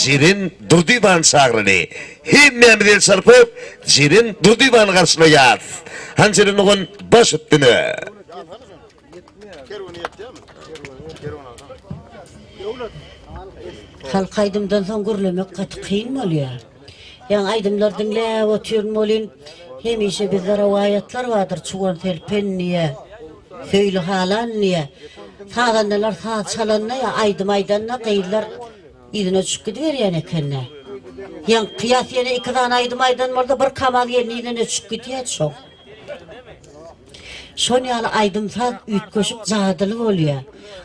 jirin durdiban çağrını. Hemmemden sarpıp jirin durdiban karşılayat. Hançerin oğun baş üttünü. Halk aydımdan son gürlemek katı kıyın mı oluyor? Yani aydımlar dinle otuyorum olin. Hemişe bizlere o ayetler vardır. Çuğun felpen niye? Söylü halan niye? Sağdan neler sağ çalan ne ya? Aydım aydanına kıyırlar. İdine çık gidiyor yani kendine. Yani kıyas yerine 2 tane aydım aydan vardı. Bir kamal yerine idine çık gidiyor çok. Şon yani aydım saz üt koşup zadılık oluyor.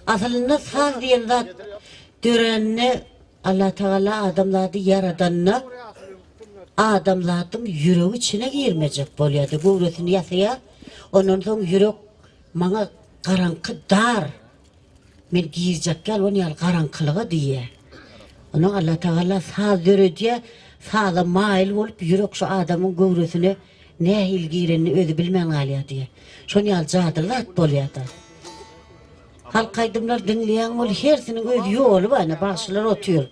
Aslında saz diyen zat görenine Allah Teala adamları yaradanına adamların yüreği içine girmeyecek boluyordu. Gurusunu yasaya onun son yürek bana karanlık dar. Men girecek gel onu yal karanlığı diye. Onun Allah Teala saz dörü diye saza mail olup yürek şu adamın gurusunu ne ilgilerini özü bilmen alıyor diye. Şunu yal cadırlar boluyordu. Halk aydımlar dinleyen ol hersinin öz yolu var. Başlar otuyor.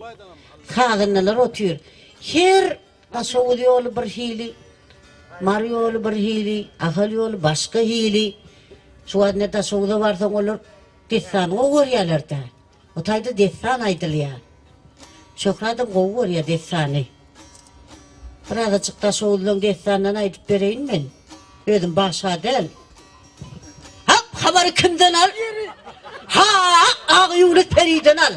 Sağınlar otuyor. Her tasavvur yolu bir hili. Mar yolu bir hili. Ahal yolu başka hili. Şu an ne tasavvurda varsa olur. Destan o yerlerde. O tayda destan aydılıyor. Şokradım o ya destanı. Birazcık tasavvurluğun destanından aydıp vereyim ben. Özüm başa değil. Habarı kimden al? Ağa Yunus Peri'den al.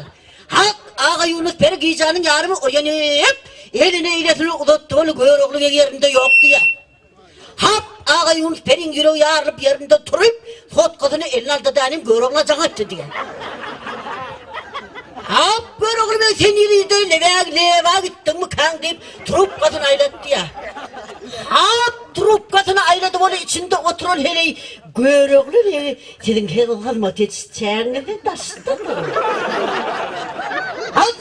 Ağa Yunus Peri giyeceğinin yarımı uyanıp eline iletini uzattığı göğrüklü yerinde yok diye. Ağa Yunus Peri'nin yüreği yarılıp yerinde durup sotkasını eline aldı denim göğrüklü canattı diye. Göğrüklü ben seni iliydi leva gittin mi kan deyip durup kadını aylattı ya. Durup kadını ayladı onu içinde oturan hele göğrüklü senin hele kalmak yetişeceğini taşıdı mı?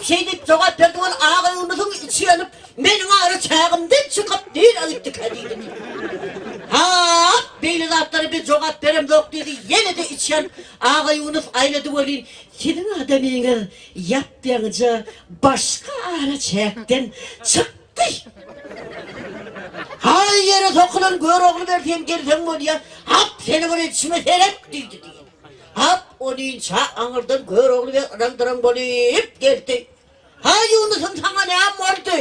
Şey deyip cevap verdi onu ağa Yunus'un içi yanıp benim ağrı çağımdan çıkıp değil alıptı kadıydı. Beyli zatları bir cevap verem yok dedi. Yine de içen ağa Yunus ayladı onu. Senin adamını yaptığınca başka ağrı çağımdan çıktı. Hay yere sokulan göğrüklü verdiğim gelsen onu ya. Seni buraya içime seyret dedi diye. Onun çağırdan göğrüklü ve randıran olup geldi. Yunus'un sana ne yapmadı?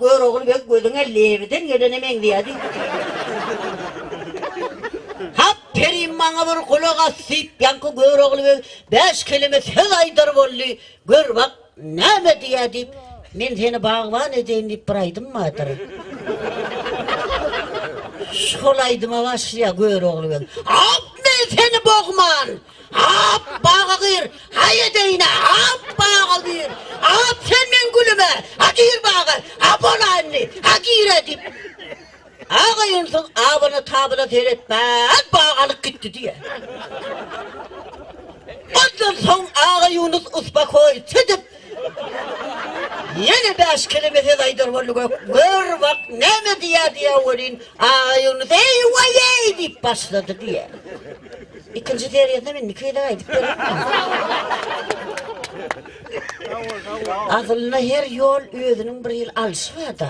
Göğrüklü ve gözüne leviden gelenemen diye. Perim bana bir kulak asıp yankı göğrüklü ve 5 kelime söz aydır oldu. Gör bak ne mi diye deyip ben seni bağvan edeyim deyip bıraydım mı adır? Şolaydıma başlıyor göğrüklü ve ben seni boğman! Bağır! Hayır deyine! Bağır! Sen ben gülüme! Gir bağır! Bol anne! Gir edip! Ağa Yunus'un ağabını tabına seyretmez bağalık gitti diye. Ondan son ağa Yunus uspa koy çıdıp yine 5 kilometre aydır var gör bak ne mi diye olin ağa Yunus eyvay deyip başladı diye. İkinci seriyede ben Nikay'da aydık. Aslında her yol özünün bir yıl alış var da.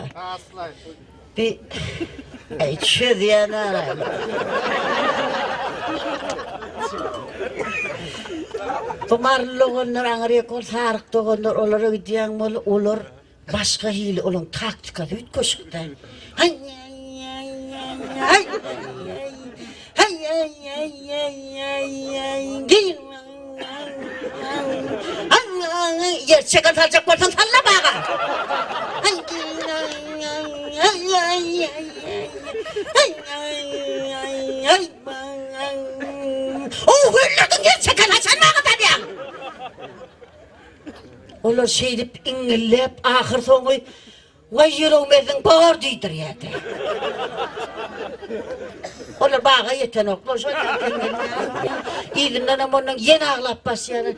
Bir çöz yanar. Kumarlığınlar ağrıya kol sarık doğunlar olara gidiyen mol olur başka hile olan taktikası üt koşukta. Gerçek atacak varsan salla bağa. Hırladın gerçek atacak bağa tabi. Onlar şey deyip ingillep ahır sonu vay yüreğimizin bağır deydir yedi. Onlar bağa yeten oklar şu İdimden ama onun yeni ağlap başlayanı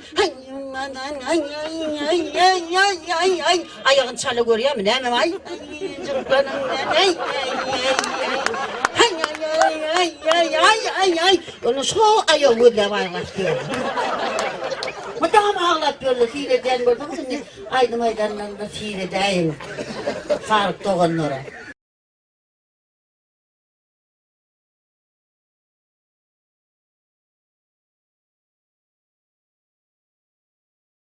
ayağın çalı görüyor mu ne mi ay onun şu ayağı gözle var başlıyor. Madem ağlar hep yolda seyredeceğim gördüm. Aydın aydandan da seyredeyim. Faruk doğanlara.